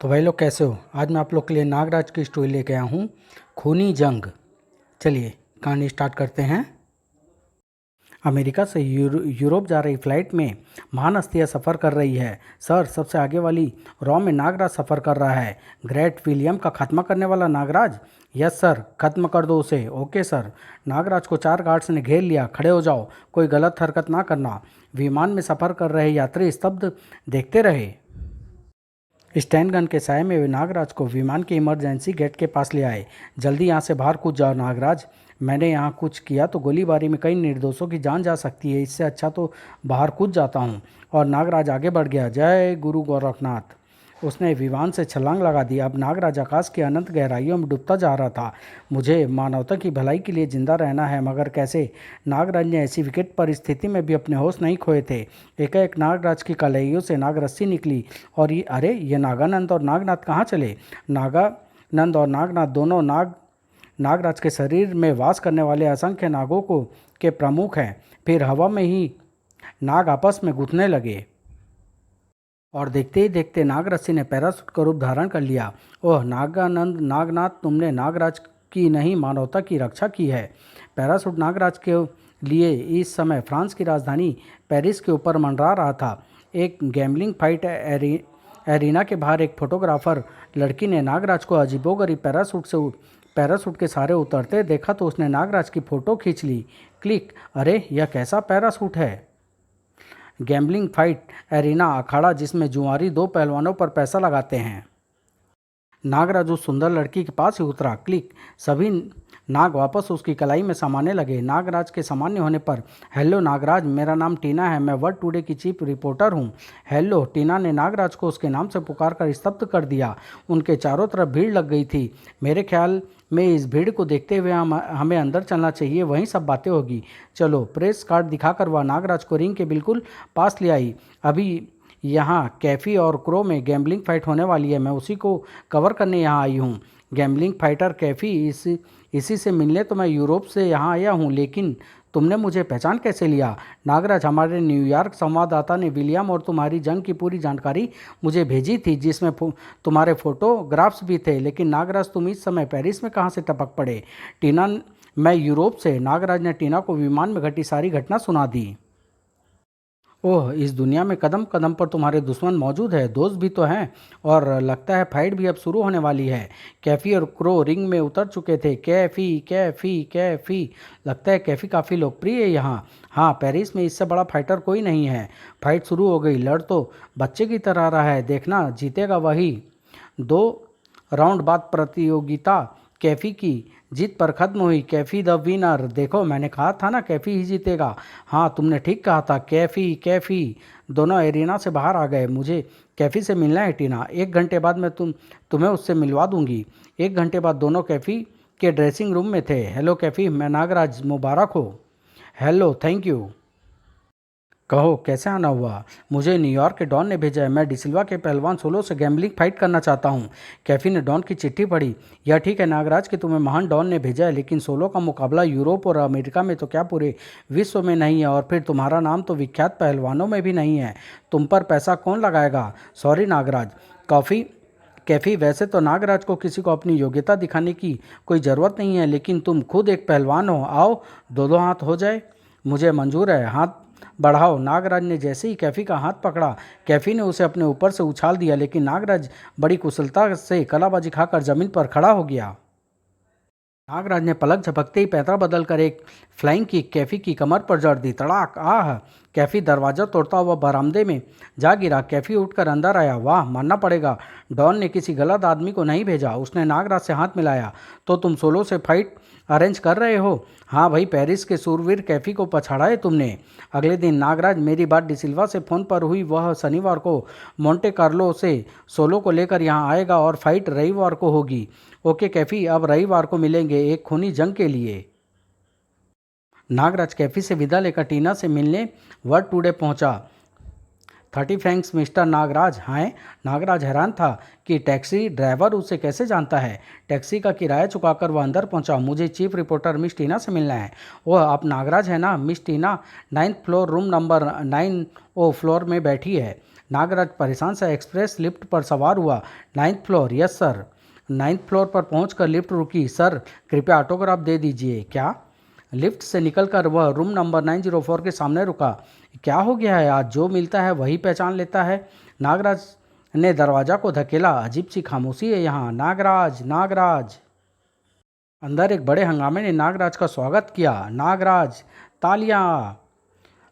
तो भाई लोग कैसे हो। आज मैं आप लोग के लिए नागराज की स्टोरी लेके आया हूँ, खूनी जंग। चलिए कहानी स्टार्ट करते हैं। अमेरिका से यूरोप जा रही फ्लाइट में महान हस्तियाँ सफ़र कर रही है। सर, सबसे आगे वाली रॉ में नागराज सफ़र कर रहा है। ग्रेट विलियम का खात्मा करने वाला नागराज। यस सर, खत्म कर दो उसे। Okay sir. नागराज को 4 गार्ड्स ने घेर लिया। खड़े हो जाओ, कोई गलत हरकत ना करना। विमान में सफ़र कर रहे यात्री स्तब्ध देखते रहे। स्टैन गन के साय में वे नागराज को विमान के इमरजेंसी गेट के पास ले आए। जल्दी यहाँ से बाहर कूद जाओ नागराज। मैंने यहाँ कुछ किया तो गोलीबारी में कई निर्दोषों की जान जा सकती है, इससे अच्छा तो बाहर कूद जाता हूँ। और नागराज आगे बढ़ गया। जय गुरु गोरखनाथ। उसने विमान से छलांग लगा दी। अब नागराज आकाश की अनंत गहराइयों में डूबता जा रहा था। मुझे मानवता की भलाई के लिए जिंदा रहना है, मगर कैसे? नागराज ने ऐसी विकट परिस्थिति में भी अपने होश नहीं खोए थे। एकाएक नागराज की कलाइयों से नागरस्सी निकली और ये नागानंद और नागनाथ कहाँ चले? नागानंद और नागनाथ दोनों नागराज के शरीर में वास करने वाले असंख्य नागों को के प्रमुख हैं। फिर हवा में ही नाग आपस में गुथने लगे और देखते ही देखते नागरस्सी ने पैरासूट का रूप धारण कर लिया। ओह नागानंद, नागनाथ, तुमने नागराज की नहीं, मानवता की रक्षा की है। पैरासूट नागराज के लिए इस समय फ्रांस की राजधानी पेरिस के ऊपर मंडरा रहा था। एक गैम्बलिंग फाइट एरिना के बाहर एक फोटोग्राफर लड़की ने नागराज को अजीबोगरीब पैरासूट के सहारे उतरते देखा तो उसने नागराज की फ़ोटो खींच ली। क्लिक। अरे यह कैसा पैरासूट है? गैम्बलिंग फाइट एरिना, अखाड़ा जिसमें जुआरी 2 पहलवानों पर पैसा लगाते हैं। नागराज उस सुंदर लड़की के पास ही उतरा। क्लिक। सभी नाग वापस उसकी कलाई में समाने लगे। नागराज के सामान्य होने पर, हेलो नागराज, मेरा नाम टीना है, मैं वर्ल्ड टुडे की चीफ रिपोर्टर हूँ। हेलो। टीना ने नागराज को उसके नाम से पुकार कर स्तब्ध कर दिया। उनके चारों तरफ भीड़ लग गई थी। मेरे ख्याल में इस भीड़ को देखते हुए हमें अंदर चलना चाहिए, वहीं सब बातें होगी। चलो। प्रेस कार्ड दिखाकर वह नागराज को रिंग के बिल्कुल पास ले आई। अभी यहाँ कैफ़ी और क्रो में गैम्बलिंग फाइट होने वाली है, मैं उसी को कवर करने यहाँ आई हूँ। गैम्बलिंग फाइटर कैफ़ी, इसी से मिलने तो मैं यूरोप से यहाँ आया हूँ, लेकिन तुमने मुझे पहचान कैसे लिया? नागराज, हमारे न्यूयॉर्क संवाददाता ने विलियम और तुम्हारी जंग की पूरी जानकारी मुझे भेजी थी, जिसमें तुम्हारे फोटोग्राफ्स भी थे। लेकिन नागराज, तुम इस समय पेरिस में कहाँ से टपक पड़े? टीना, मैं यूरोप से। नागराज ने टीना को विमान में घटी सारी घटना सुना दी। ओह, इस दुनिया में कदम कदम पर तुम्हारे दुश्मन मौजूद है, दोस्त भी तो हैं, और लगता है फाइट भी अब शुरू होने वाली है। कैफ़ी और क्रो रिंग में उतर चुके थे। कैफ़ी कैफ़ी कैफ़ी, लगता है कैफ़ी काफ़ी लोकप्रिय है यहाँ। हाँ, पेरिस में इससे बड़ा फाइटर कोई नहीं है। फाइट शुरू हो गई। लड़ तो बच्चे की तरह रहा है, देखना जीतेगा वही। 2 राउंड बाद प्रतियोगिता कैफ़ी की जीत पर खत्म हुई। Kaifi the winner. देखो, मैंने कहा था ना, कैफ़ी ही जीतेगा। हाँ, तुमने ठीक कहा था। कैफ़ी कैफ़ी। दोनों एरिना से बाहर आ गए। मुझे कैफ़ी से मिलना है टीना। 1 घंटे बाद मैं तुम्हें उससे मिलवा दूंगी। 1 घंटे बाद दोनों कैफ़ी के ड्रेसिंग रूम में थे। हेलो कैफ़ी, मैं नागराज, मुबारक हो। Hello, thank you. कहो कैसे आना हुआ? मुझे न्यूयॉर्क के डॉन ने भेजा है। मैं डिसिल्वा के पहलवान सोलो से गैम्बलिंग फाइट करना चाहता हूँ। कैफी ने डॉन की चिट्ठी पढ़ी। यह ठीक है नागराज कि तुम्हें महान डॉन ने भेजा है, लेकिन सोलो का मुकाबला यूरोप और अमेरिका में तो क्या पूरे विश्व में नहीं है, और फिर तुम्हारा नाम तो विख्यात पहलवानों में भी नहीं है। तुम पर पैसा कौन लगाएगा? सॉरी नागराज। कैफी, वैसे तो नागराज को किसी को अपनी योग्यता दिखाने की कोई ज़रूरत नहीं है, लेकिन तुम खुद एक पहलवान हो। आओ, दो हाथ हो जाए। मुझे मंजूर है, हाथ बढ़ाओ। नागराज ने जैसे ही कैफ़ी का हाथ पकड़ा, कैफ़ी ने उसे अपने ऊपर से उछाल दिया, लेकिन नागराज बड़ी कुशलता से कलाबाजी खाकर जमीन पर खड़ा हो गया। नागराज ने पलक झपकते ही पैंतरा बदलकर एक फ्लाइंग किक कैफ़ी की कमर पर जड़ दी। तड़ाक। आह। कैफ़ी दरवाज़ा तोड़ता हुआ बरामदे में जा गिरा। कैफ़ी उठकर अंदर आया। वाह, मानना पड़ेगा, डॉन ने किसी गलत आदमी को नहीं भेजा। उसने नागराज से हाथ मिलाया। तो तुम सोलो से फाइट अरेंज कर रहे हो? हाँ भाई, पेरिस के सूरवीर कैफ़ी को पछाड़ा है तुमने। अगले दिन नागराज, मेरी बात डिसिल्वा से फ़ोन पर हुई, वह शनिवार को मोंटे कार्लो से सोलो को लेकर यहाँ आएगा और फाइट रविवार को होगी। ओके कैफ़ी, अब रविवार को मिलेंगे एक खूनी जंग के लिए। नागराज कैफ़ी से विदा लेकर टीना से मिलने वर्ल्ड टुडे पहुंचा। 30 फ्रैंक्स मिस्टर नागराज। हैं? नागराज हैरान था कि टैक्सी ड्राइवर उसे कैसे जानता है। टैक्सी का किराया चुकाकर वह अंदर पहुंचा। मुझे चीफ रिपोर्टर मिस टीना से मिलना है। वह आप नागराज है ना? मिस टीना 9th floor room number 9 floor में बैठी है। नागराज परेशान सा एक्सप्रेस लिफ्ट पर सवार हुआ। 9th floor. Yes sir. 9th floor पर पहुंचकर लिफ्ट रुकी। सर कृपया ऑटोग्राफ दे दीजिए। क्या? लिफ्ट से निकलकर वह रूम नंबर 904 के सामने रुका। क्या हो गया है आज? जो मिलता है वही पहचान लेता है। नागराज ने दरवाजा को धकेला। अजीब सी खामोशी है यहाँ। नागराज, नागराज। अंदर एक बड़े हंगामे ने नागराज का स्वागत किया। नागराज, तालियां।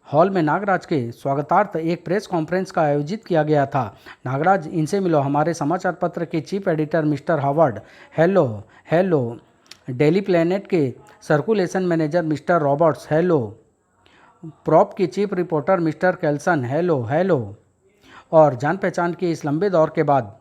हॉल में नागराज के स्वागतार्थ एक प्रेस कॉन्फ्रेंस का आयोजित किया गया था। नागराज, इनसे मिलो, हमारे समाचार पत्र के chief editor mister Howard. Hello. Hello. Daily planet के circulation manager mister Roberts. Hello. प्रॉप के chief reporter mister Kelson. Hello. Hello. और जान पहचान के इस लंबे दौर के बाद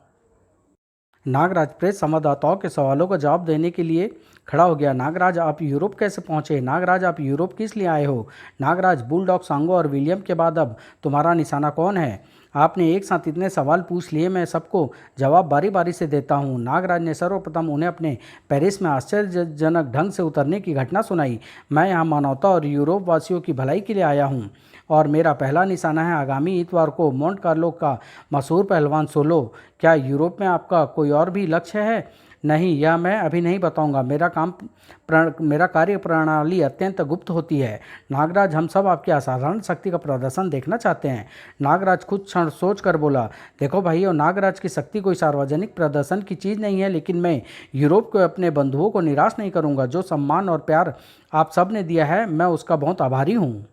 नागराज प्रेस संवाददाताओं के सवालों का जवाब देने के लिए खड़ा हो गया। नागराज, आप यूरोप कैसे पहुंचे? नागराज, आप यूरोप किस लिए आए हो? नागराज, बुलडॉग सांगो और विलियम के बाद अब तुम्हारा निशाना कौन है? आपने एक साथ इतने सवाल पूछ लिए, मैं सबको जवाब बारी बारी से देता हूँ। नागराज ने सर्वप्रथम उन्हें अपने पेरिस में आश्चर्यजनक ढंग से उतरने की घटना सुनाई। मैं यहाँ मानवता और यूरोप वासियों की भलाई के लिए आया हूँ और मेरा पहला निशाना है आगामी इतवार को मोंट कार्लो का मशहूर पहलवान सोलो। क्या यूरोप में आपका कोई और भी लक्ष्य है? नहीं, यह मैं अभी नहीं बताऊंगा। मेरा कार्य प्रणाली अत्यंत गुप्त होती है। नागराज, हम सब आपकी असाधारण शक्ति का प्रदर्शन देखना चाहते हैं। नागराज कुछ क्षण सोच कर बोला, देखो भाइयों, नागराज की शक्ति कोई सार्वजनिक प्रदर्शन की चीज़ नहीं है, लेकिन मैं यूरोप को अपने बंधुओं को निराश नहीं करूंगा। जो सम्मान और प्यार आप सब ने दिया है, मैं उसका बहुत आभारी हूँ।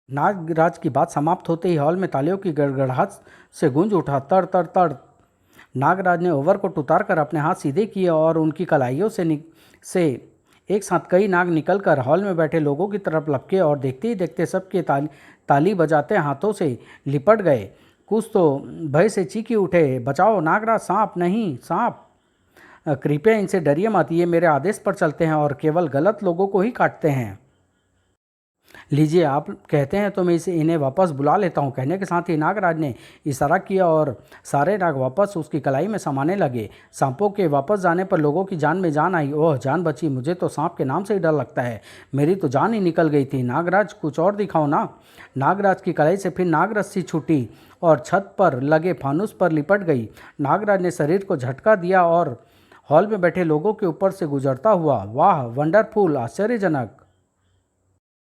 नागराज की बात समाप्त होते ही हॉल में तालियों की गड़गड़ाहट से गूंज उठा। तड़ तड़ तड़। नागराज ने ओवरकोट उतारकर अपने हाथ सीधे किए और उनकी कलाइयों से एक साथ कई नाग निकलकर हॉल में बैठे लोगों की तरफ लपके और देखते ही देखते सबके ताली बजाते हाथों से लिपट गए। कुछ तो भय से चीखी उठे, बचाओ नागराज, सांप नहीं, सांप। कृपया इनसे डरिए मत, ये मेरे आदेश पर चलते हैं और केवल गलत लोगों को ही काटते हैं। लीजिए, आप कहते हैं तो मैं इन्हें वापस बुला लेता हूँ। कहने के साथ ही नागराज ने इशारा किया और सारे नाग वापस उसकी कलाई में समाने लगे। सांपों के वापस जाने पर लोगों की जान में जान आई। ओह, जान बची। मुझे तो सांप के नाम से ही डर लगता है। मेरी तो जान ही निकल गई थी। नागराज, कुछ और दिखाओ ना। नागराज की कलाई से फिर नाग रस्सी छूटी और छत पर लगे फानुस पर लिपट गई। नागराज ने शरीर को झटका दिया और हॉल में बैठे लोगों के ऊपर से गुजरता हुआ वाह, वंडरफुल, आश्चर्यजनक,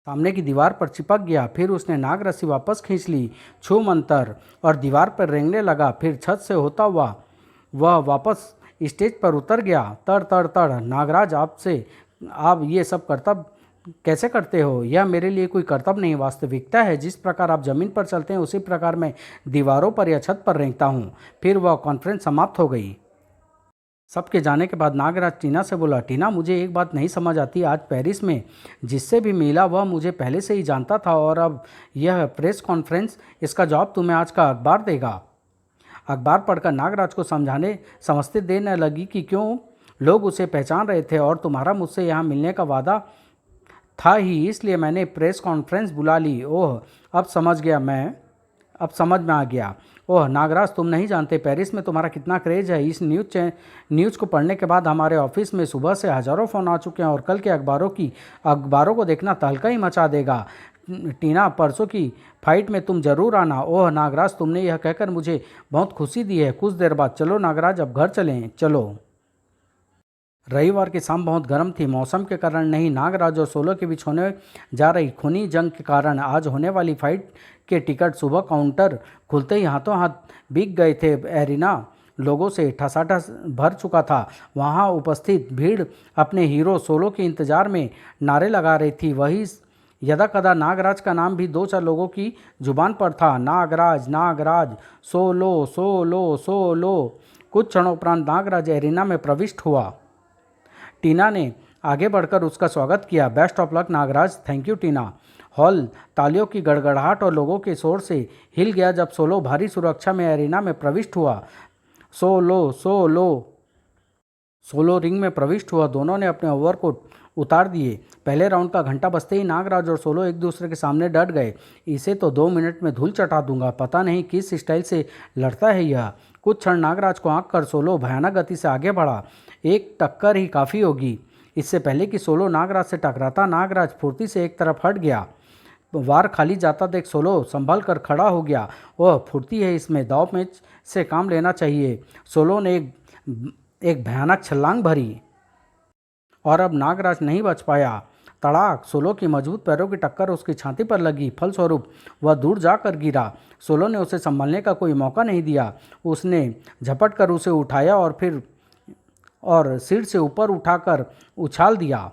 सामने की दीवार पर चिपक गया। फिर उसने नाग रस्सी वापस खींच ली, छू मंतर, और दीवार पर रेंगने लगा। फिर छत से होता हुआ वह वापस स्टेज पर उतर गया। तड़ तड़ तड़। नागराज, आप ये सब कर्तव्य कैसे करते हो? यह मेरे लिए कोई कर्तव्य नहीं, वास्तविकता है। जिस प्रकार आप जमीन पर चलते हैं उसी प्रकार मैं दीवारों पर या छत पर रेंगता हूँ। फिर वह कॉन्फ्रेंस समाप्त हो गई। सबके जाने के बाद नागराज टीना से बोला, टीना, मुझे एक बात नहीं समझ आती। आज पेरिस में जिससे भी मिला वह मुझे पहले से ही जानता था और अब यह प्रेस कॉन्फ्रेंस, इसका जवाब तुम्हें आज का अखबार देगा। अखबार पढ़कर नागराज को समझते देने लगी कि क्यों लोग उसे पहचान रहे थे और तुम्हारा मुझसे यहाँ मिलने का वादा था ही, इसलिए मैंने प्रेस कॉन्फ्रेंस बुला ली। ओह, अब समझ में आ गया। ओह नागराज, तुम नहीं जानते पेरिस में तुम्हारा कितना क्रेज है। इस न्यूज़ को पढ़ने के बाद हमारे ऑफिस में सुबह से हज़ारों फ़ोन आ चुके हैं और कल के अखबारों को देखना तहलका ही मचा देगा। टीना, परसों की फाइट में तुम जरूर आना। ओह नागराज, तुमने यह कहकर मुझे बहुत खुशी दी है। कुछ देर बाद चलो नागराज, अब घर चलें। चलो। रविवार की शाम बहुत गर्म थी। मौसम के कारण नहीं, नागराज और सोलो के बीच होने जा रही खूनी जंग के कारण आज होने वाली फाइट के टिकट सुबह काउंटर खुलते ही हाथों हाथ बिक गए थे। एरिना लोगों से ठसाठस भर चुका था। वहां उपस्थित भीड़ अपने हीरो सोलो के इंतजार में नारे लगा रही थी। वही यदा कदा नागराज का नाम भी दो चार लोगों की जुबान पर था। Nagraj, Nagraj, solo, solo, solo. कुछ क्षणों उपरांत नागराज एरिना में प्रविष्ट हुआ। टीना ने आगे बढ़कर उसका स्वागत किया। Best of luck Nagraj. Thank you Tina. Hall तालियों की गड़गड़ाहट और लोगों के शोर से हिल गया जब सोलो भारी सुरक्षा में एरिना में प्रविष्ट हुआ। सोलो, सोलो, सोलो रिंग में प्रविष्ट हुआ। दोनों ने अपने ओवरकोट उतार दिए। पहले राउंड का घंटा बजते ही नागराज और सोलो एक दूसरे के सामने डट गए। इसे तो 2 मिनट में धूल चटा दूंगा, पता नहीं किस स्टाइल से लड़ता है यह। कुछ क्षण नागराज को आंक कर सोलो भयानक गति से आगे बढ़ा। एक टक्कर ही काफ़ी होगी। इससे पहले कि सोलो नागराज से टकराता, नागराज फुर्ती से एक तरफ हट गया। वार खाली जाता देख सोलो संभल कर खड़ा हो गया। वह फुर्ती है इसमें, दाव पेच से काम लेना चाहिए। सोलो ने एक भयानक छलांग भरी और अब नागराज नहीं बच पाया। तड़ाक! सोलो की मजबूत पैरों की टक्कर उसकी छाती पर लगी। फलस्वरूप वह दूर जाकर गिरा। सोलो ने उसे संभलने का कोई मौका नहीं दिया। उसने झपट कर उसे उठाया और सिर से ऊपर उठाकर उछाल दिया।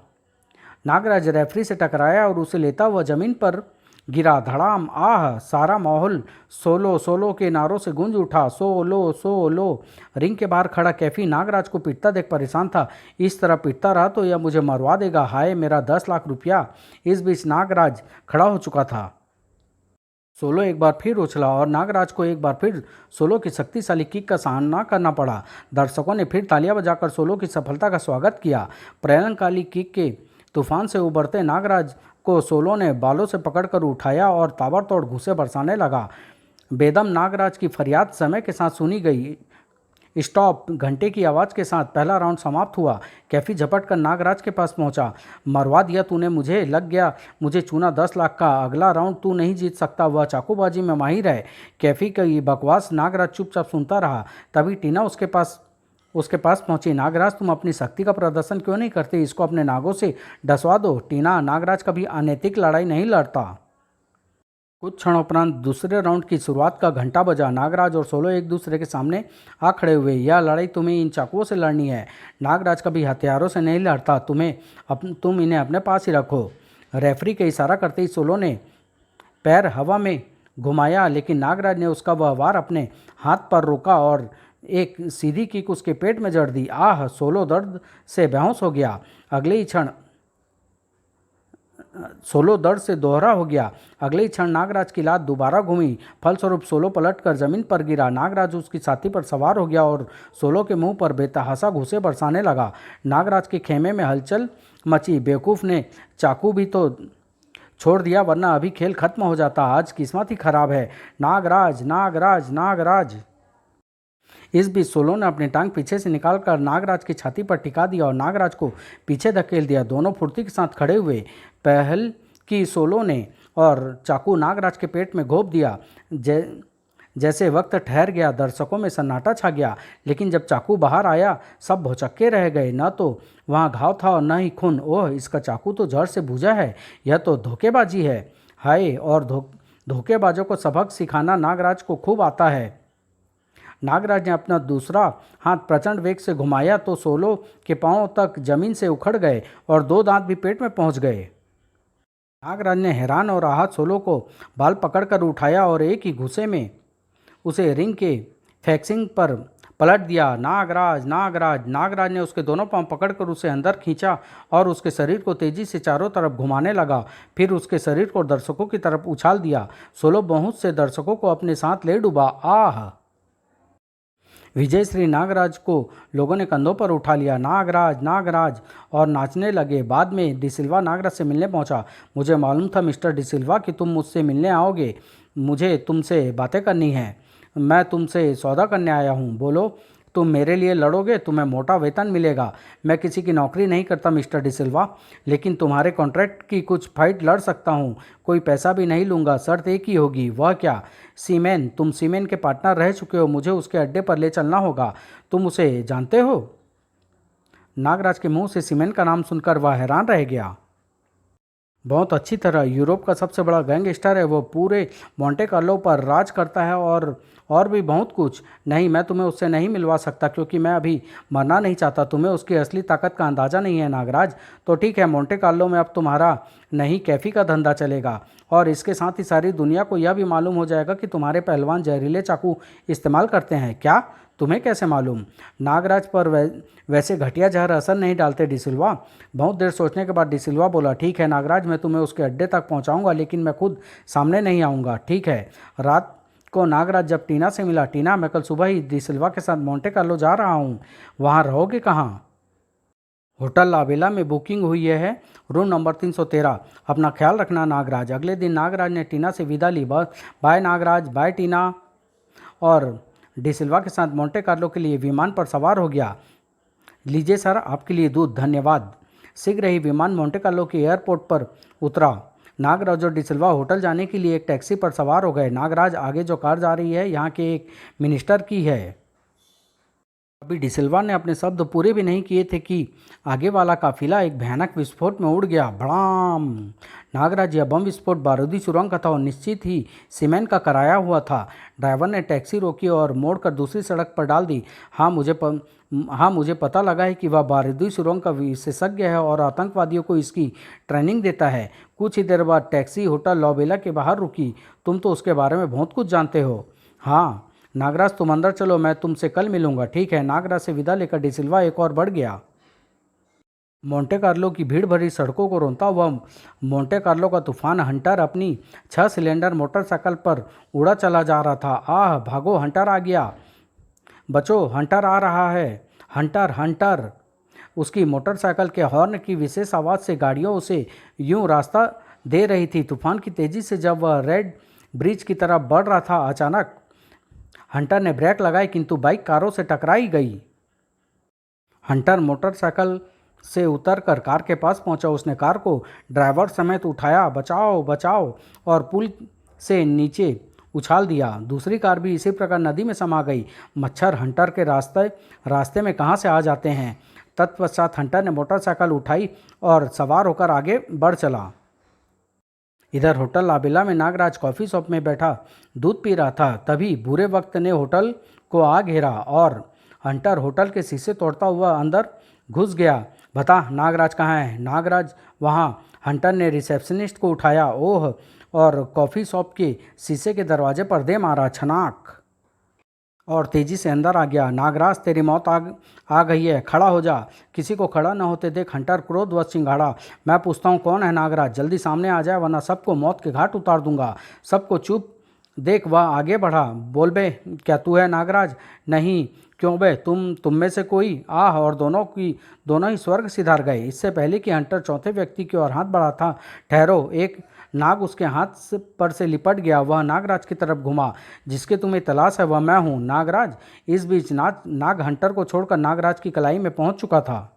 नागराज रेफरी से टकराया और उसे लेता हुआ जमीन पर गिरा। धड़ाम! आह! सारा माहौल सोलो सोलो के नारों से गूंज उठा। Solo solo! रिंग के बाहर खड़ा कैफी नागराज को पीटता देख परेशान था। इस तरह पीटता रहा तो यह मुझे मरवा देगा। हाय मेरा 10 लाख रुपया! इस बीच नागराज खड़ा हो चुका था। सोलो एक बार फिर उछला और नागराज को एक बार फिर सोलो की शक्तिशाली किक का सामना करना पड़ा। दर्शकों ने फिर तालियां बजाकर सोलो की सफलता का स्वागत किया। प्रलयंकाली किक के तूफान से उबरते नागराज को सोलो ने बालों से पकड़कर उठाया और ताबड़तोड़ घूंसे बरसाने लगा। बेदम नागराज की फरियाद समय के साथ सुनी गई। स्टॉप! घंटे की आवाज़ के साथ पहला राउंड समाप्त हुआ। कैफी झपट कर नागराज के पास पहुंचा। मरवा दिया तूने मुझे, लग गया मुझे चूना 10 लाख का। अगला राउंड तू नहीं जीत सकता, वह चाकूबाजी में माहिर है। कैफी की बकवास नागराज चुपचाप सुनता रहा। तभी टीना उसके पास पहुंची। नागराज, तुम अपनी शक्ति का प्रदर्शन क्यों नहीं करते? इसको अपने नागों से डसवा दो। टीना, नागराज कभी अनैतिक लड़ाई नहीं लड़ता। कुछ क्षण उपरांत दूसरे राउंड की शुरुआत का घंटा बजा। नागराज और सोलो एक दूसरे के सामने आ खड़े हुए। यह लड़ाई तुम्हें इन चाकुओं से लड़नी है। नागराज कभी हथियारों से नहीं लड़ता। तुम इन्हें अपने पास ही रखो। रेफरी के इशारा करते ही सोलो ने पैर हवा में घुमाया, लेकिन नागराज ने उसका वह वार अपने हाथ पर रोका और एक सीधी किक उसके पेट में जड़ दी। आह! सोलो दर्द से बेहोश हो गया। अगले ही क्षण सोलो दर्द से दोहरा हो गया। अगले ही क्षण नागराज की लात दोबारा घूमी। फलस्वरूप सोलो पलटकर जमीन पर गिरा। नागराज उसकी छाती पर सवार हो गया और सोलो के मुंह पर बेतहाशा घूंसे बरसाने लगा। नागराज के खेमे में हलचल मची। बेवकूफ़ ने चाकू भी तो छोड़ दिया, वरना अभी खेल खत्म हो जाता। आज किस्मत ही खराब है। नागराज, नागराज, नागराज! इस बीच सोलो ने अपनी टांग पीछे से निकालकर नागराज की छाती पर टिका दिया और नागराज को पीछे धकेल दिया। दोनों फुर्ती के साथ खड़े हुए। पहल की सोलो ने और चाकू नागराज के पेट में घोंप दिया। जैसे वक्त ठहर गया, दर्शकों में सन्नाटा छा गया। लेकिन जब चाकू बाहर आया, सब भौचक्के रह गए। न तो वहाँ घाव था और न ही खून। ओह, इसका चाकू तो जड़ से भूजा है। यह तो धोखेबाजी है। हाय! और धोखेबाजों को सबक सिखाना नागराज को खूब आता है। नागराज ने अपना दूसरा हाथ प्रचंड वेग से घुमाया तो सोलो के पांव तक जमीन से उखड़ गए और 2 दांत भी पेट में पहुंच गए। नागराज ने हैरान और आहत सोलो को बाल पकड़कर उठाया और एक ही घूंसे में उसे रिंग के फैक्सिंग पर पलट दिया। नागराज, नागराज! नागराज ने उसके दोनों पांव पकड़कर उसे अंदर खींचा और उसके शरीर को तेजी से चारों तरफ घुमाने लगा। फिर उसके शरीर को दर्शकों की तरफ उछाल दिया। सोलो बहुत से दर्शकों को अपने साथ ले डूबा। आह! विजय श्री नागराज को लोगों ने कंधों पर उठा लिया। नागराज, नागराज! और नाचने लगे। बाद में डिसिल्वा नागराज से मिलने पहुंचा। मुझे मालूम था मिस्टर डिसिल्वा कि तुम मुझसे मिलने आओगे। मुझे तुमसे बातें करनी है। मैं तुमसे सौदा करने आया हूं। बोलो, तुम मेरे लिए लड़ोगे? तुम्हें मोटा वेतन मिलेगा। मैं किसी की नौकरी नहीं करता मिस्टर डिसिल्वा, लेकिन तुम्हारे कॉन्ट्रैक्ट की कुछ फाइट लड़ सकता हूँ। कोई पैसा भी नहीं लूँगा। शर्त एक ही होगी। वह क्या? सीमेन। तुम सीमेन के पार्टनर रह चुके हो। मुझे उसके अड्डे पर ले चलना होगा। तुम उसे जानते हो? नागराज के मुंह से सीमेन का नाम सुनकर वह हैरान रह गया। बहुत अच्छी तरह। यूरोप का सबसे बड़ा गैंगस्टर है। वो पूरे मोंटे कार्लो पर राज करता है और भी बहुत कुछ। नहीं, मैं तुम्हें उससे नहीं मिलवा सकता क्योंकि मैं अभी मरना नहीं चाहता। तुम्हें उसकी असली ताकत का अंदाज़ा नहीं है नागराज। तो ठीक है, मोंटे कार्लो में अब तुम्हारा नहीं कैफ़ी का धंधा चलेगा और इसके साथ ही सारी दुनिया को यह भी मालूम हो जाएगा कि तुम्हारे पहलवान जहरीले चाकू इस्तेमाल करते हैं। क्या? तुम्हें कैसे मालूम? नागराज पर वैसे घटिया जहर असर नहीं डालते डिसिल्वा। बहुत देर सोचने के बाद डिसिल्वा बोला, ठीक है नागराज, मैं तुम्हें उसके अड्डे तक पहुंचाऊंगा, लेकिन मैं खुद सामने नहीं आऊँगा। ठीक है। रात को नागराज जब टीना से मिला, टीना, मैं कल सुबह ही डिसिल्वा के साथ मोंटे कार्लो जा रहा हूँ। वहाँ रहोगे कहाँ? होटल लावेला में बुकिंग हुई है, रूम नंबर 313। अपना ख्याल रखना नागराज। अगले दिन नागराज ने टीना से विदा ली। बाय नागराज, बाय टीना। और डिसिल्वा के साथ मोंटे कार्लो के लिए विमान पर सवार हो गया। लीजिए सर, आपके लिए दूध। धन्यवाद। शीघ्र ही विमान मोंटे कार्लो के एयरपोर्ट पर उतरा। नागराज और डिसिल्वा होटल जाने के लिए एक टैक्सी पर सवार हो गए। नागराज, आगे जो कार जा रही है यहाँ के एक मिनिस्टर की है। अभी डिसिल्वा ने अपने शब्द पूरे भी नहीं किए थे कि आगे वाला काफिला एक भयानक विस्फोट में उड़ गया। भड़ाम! नागराज, यह बम विस्फोट बारूदी सुरंग का था और निश्चित ही सीमेंट का कराया हुआ था। ड्राइवर ने टैक्सी रोकी और मोड़कर दूसरी सड़क पर डाल दी। हाँ, मुझे पता लगा है कि वह बारूदी सुरंग का विशेषज्ञ है और आतंकवादियों को इसकी ट्रेनिंग देता है। कुछ ही देर बाद टैक्सी होटल लॉबेला के बाहर रुकी। तुम तो उसके बारे में बहुत कुछ जानते हो। हाँ नागराज, तुम अंदर चलो, मैं तुमसे कल मिलूंगा। ठीक है। नागराज से विदा लेकर डिसिल्वा एक और बढ़ गया। मोंटे कार्लो की भीड़ भरी सड़कों को रोनता हुआ मोंटे कार्लो का तूफान हंटर अपनी 6 सिलेंडर मोटरसाइकिल पर उड़ा चला जा रहा था। आह भागो, हंटर आ गया। बचो, हंटर आ रहा है। Hunter, Hunter! उसकी मोटरसाइकिल के हॉर्न की विशेष आवाज़ से गाड़ियों उसे यूं रास्ता दे रही थी। तूफान की तेज़ी से जब वह रेड ब्रिज की तरफ बढ़ रहा था, अचानक हंटर ने ब्रेक लगाई, किंतु बाइक कारों से टकराई गई। हंटर मोटरसाइकिल से उतरकर कार के पास पहुंचा। उसने कार को ड्राइवर समेत उठाया, बचाओ बचाओ, और पुल से नीचे उछाल दिया। दूसरी कार भी इसी प्रकार नदी में समा गई। मच्छर हंटर के रास्ते में कहाँ से आ जाते हैं। तत्पश्चात हंटर ने मोटरसाइकिल उठाई और सवार होकर आगे बढ़ चला। इधर होटल लाबेला में नागराज कॉफ़ी शॉप में बैठा दूध पी रहा था। तभी बुरे वक्त ने होटल को आ घेरा और हंटर होटल के शीशे तोड़ता हुआ अंदर घुस गया। बता, नागराज कहाँ है? नागराज वहाँ। हंटर ने रिसेप्शनिस्ट को उठाया, ओह, और कॉफ़ी शॉप के शीशे के दरवाजे पर दे मारा। छनाक! और तेजी से अंदर आ गया। नागराज, तेरी मौत आ गई है, खड़ा हो जा। किसी को खड़ा न होते देख हंटर क्रोधवश चिंगाड़ा। मैं पूछता हूँ, कौन है नागराज? जल्दी सामने आ जाए, वरना सबको मौत के घाट उतार दूंगा। सबको चुप देख वह आगे बढ़ा। बोल बे, क्या तू है नागराज? नहीं। क्यों बे, तुम में से कोई? आह! और दोनों ही स्वर्ग सिधार गए। इससे पहले कि हंटर चौथे व्यक्ति की ओर हाथ बढ़ा था, ठहरो, एक नाग उसके हाथ पर से लिपट गया। वह नागराज की तरफ घुमा। जिसकी तुम्हें तलाश है वह मैं हूँ, नागराज। इस बीच नाग हंटर को छोड़कर नागराज की कलाई में पहुंच चुका था।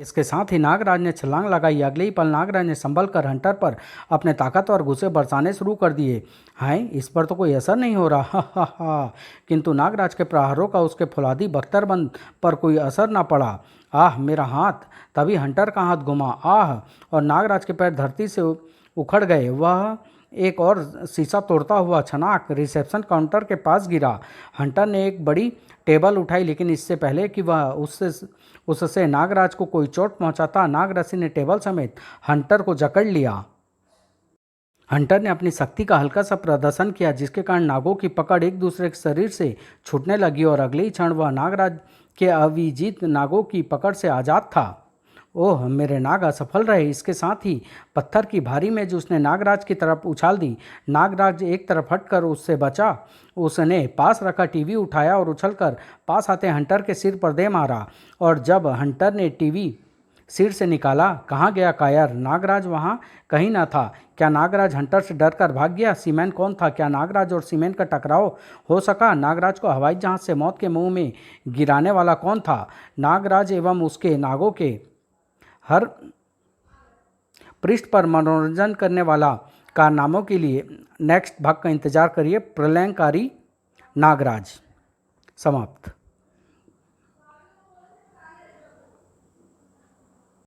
इसके साथ ही नागराज ने छलांग लगाई। अगले ही पल नागराज ने संभल कर हंटर पर अपने ताकतवर घुसे बरसाने शुरू कर दिए। हाय, इस पर तो कोई असर नहीं हो रहा, हा हा हा। किंतु नागराज के प्रहारों का उसके फौलादी बख्तरबंद पर कोई असर न पड़ा। आह, मेरा हाथ! तभी हंटर का हाथ घुमा, आह, और नागराज के पैर धरती से उखड़ गए। वह एक और शीशा तोड़ता हुआ छनाक रिसेप्शन काउंटर के पास गिरा। हंटर ने एक बड़ी टेबल उठाई, लेकिन इससे पहले कि वह उससे नागराज को कोई चोट पहुंचाता, नागरसी ने टेबल समेत हंटर को जकड़ लिया। हंटर ने अपनी शक्ति का हल्का सा प्रदर्शन किया, जिसके कारण नागों की पकड़ एक दूसरे के शरीर से छूटने लगी और अगले ही क्षण वह नागराज के अविजित नागों की पकड़ से आज़ाद था। ओह, मेरे नाग असफल रहे। इसके साथ ही पत्थर की भारी मेज उसने नागराज की तरफ उछाल दी। नागराज एक तरफ हटकर उससे बचा। उसने पास रखा टीवी उठाया और उछलकर पास आते हंटर के सिर पर दे मारा। और जब हंटर ने टीवी सिर से निकाला, कहाँ गया कायर? नागराज वहाँ कहीं ना था। क्या नागराज हंटर से डरकर भाग गया? सीमेन कौन था? क्या नागराज और सीमेन का टकराव हो सका? नागराज को हवाई जहाज से मौत के मुंह में गिराने वाला कौन था? नागराज एवं उसके नागों के हर पृष्ठ पर मनोरंजन करने वाला कारनामों के लिए नेक्स्ट भाग का इंतजार करिए। प्रलयंकारी नागराज। समाप्त।